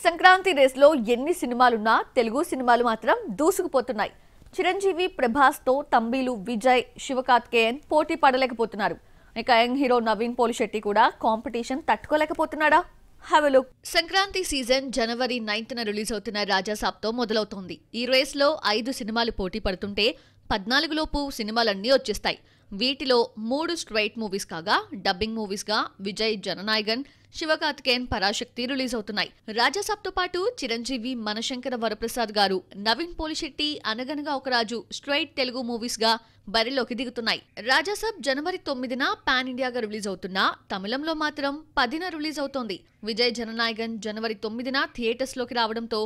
సంక్రాంతి రేస్లో ఎన్ని సినిమాలున్నా తెలుగు సినిమాలు మాత్రం దూసుకుపోతున్నాయి. చిరంజీవి, ప్రభాస్ తో తంబీలు విజయ్, శివకార్తికేయన్ పోటీ పడలేకపోతున్నారు. ఇక యంగ్ హీరో నవీన్ పోలిశెట్టి కూడా కాంపిటీషన్ తట్టుకోలేకపోతున్నాడా? Have a look. Sankranti season జనవరి 9న రిలీజ్ అవుతున్న రాజాసాబ్ తో మొదలవుతోంది. ఈ రేస్ లో 5 సినిమాలు పోటీ పడుతుంటే 14 లోపు సినిమాలన్నీ వచ్చేస్తాయి. వీటిలో 3 స్ట్రైట్ మూవీస్ కాగా డబ్బింగ్ మూవీస్ గా విజయ్ జననాయగన్, శివకార్తికేయన్ పరాశక్తి రిలీజ్ అవుతున్నాయి. రాజాసాబ్ తో పాటు చిరంజీవి, మనశంకర వరప్రసాద్ గారు, నవీన్ పోలిశెట్టి, అనగనగా ఒక రాజు స్ట్రైట్ తెలుగు మూవీస్ గా బరిలోకి దిగుతున్నాయి. రాజాసాబ్ జనవరి 9న పాన్ ఇండియాగా రిలీజ్ అవుతున్నా తమిళంలో మాత్రం 10న రిలీజ్ అవుతోంది. విజయ్ జననాయగన్ జనవరి 9న థియేటర్స్ లోకి రావడంతో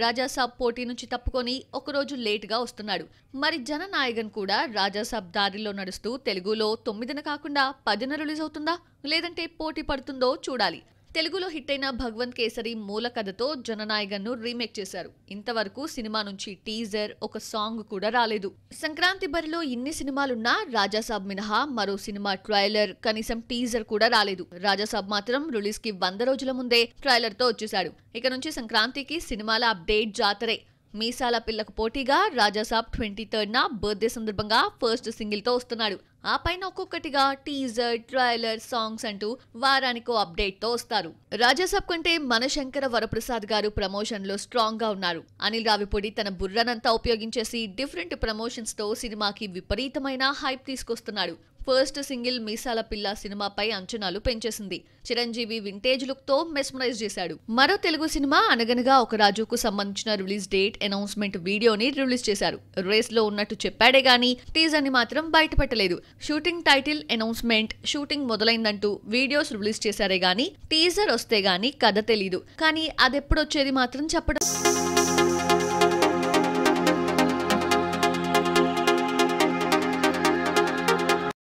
రాజాసాబ్ పోటీ నుంచి తప్పుకొని ఒకరోజు లేట్ గా వస్తున్నాడు. మరి జననాయగన్ కూడా రాజాసాబ్ దారిలో నడుస్తూ తెలుగులో 9న కాకుండా 10న రిలీజ్ అవుతుందా, లేదంటే పోటీ పడుతుందో చూడాలి. తెలుగులో హిట్ అయిన భగవంత్ కేసరి మూల కథతో జననాయగన్ ను రీమేక్ చేశారు. ఇంతవరకు సినిమా నుంచి టీజర్, ఒక సాంగ్ కూడా రాలేదు. సంక్రాంతి బరిలో ఇన్ని సినిమాలున్నా రాజాసాబ్ మినహా మరో సినిమా ట్రైలర్, కనీసం టీజర్ కూడా రాలేదు. రాజాసాబ్ మాత్రం రిలీజ్ కి 100 రోజుల ముందే ట్రైలర్ తో వచ్చేశాడు. ఇక నుంచి సంక్రాంతికి సినిమాల అప్డేట్ జాతరే. మీసాల పిల్లకు పోటీగా రాజాసాబ్ 23న బర్త్డే సందర్భంగా ఫస్ట్ సింగిల్ తో వస్తున్నాడు. ఆ పైన ఒక్కొక్కటిగా టీజర్, ట్రైలర్, సాంగ్స్ అంటూ వారానికో అప్డేట్ తో వస్తారు. రాజాసాబ్ కంటే మనశంకర వరప్రసాద్ గారు ప్రమోషన్ లో స్ట్రాంగ్ గా ఉన్నారు. అనిల్ రావిపూడి తన బుర్రనంతా ఉపయోగించేసి డిఫరెంట్ ప్రమోషన్స్ తో సినిమాకి విపరీతమైన హైప్ తీసుకొస్తున్నాడు. ఫస్ట్ సింగిల్ మీసాల పిల్ల సినిమాపై అంచనాలు పెంచేసింది. చిరంజీవి వింటేజ్ లుక్ తో మెస్మరైజ్ చేశాడు. మరో తెలుగు సినిమా అనగనగా ఒక రాజుకు సంబంధించిన రిలీజ్ డేట్ అనౌన్స్మెంట్ వీడియోని రిలీజ్ చేశారు. రేస్ లో ఉన్నట్టు చెప్పాడే గానీ టీజర్ ని మాత్రం బయటపెట్టలేదు. షూటింగ్ టైటిల్ అనౌన్స్మెంట్, షూటింగ్ మొదలైందంటూ వీడియోస్ రిలీజ్ చేశారే గానీ టీజర్ వస్తే గానీ కథ తెలీదు. కానీ అదెప్పుడొచ్చేది మాత్రం చెప్పడం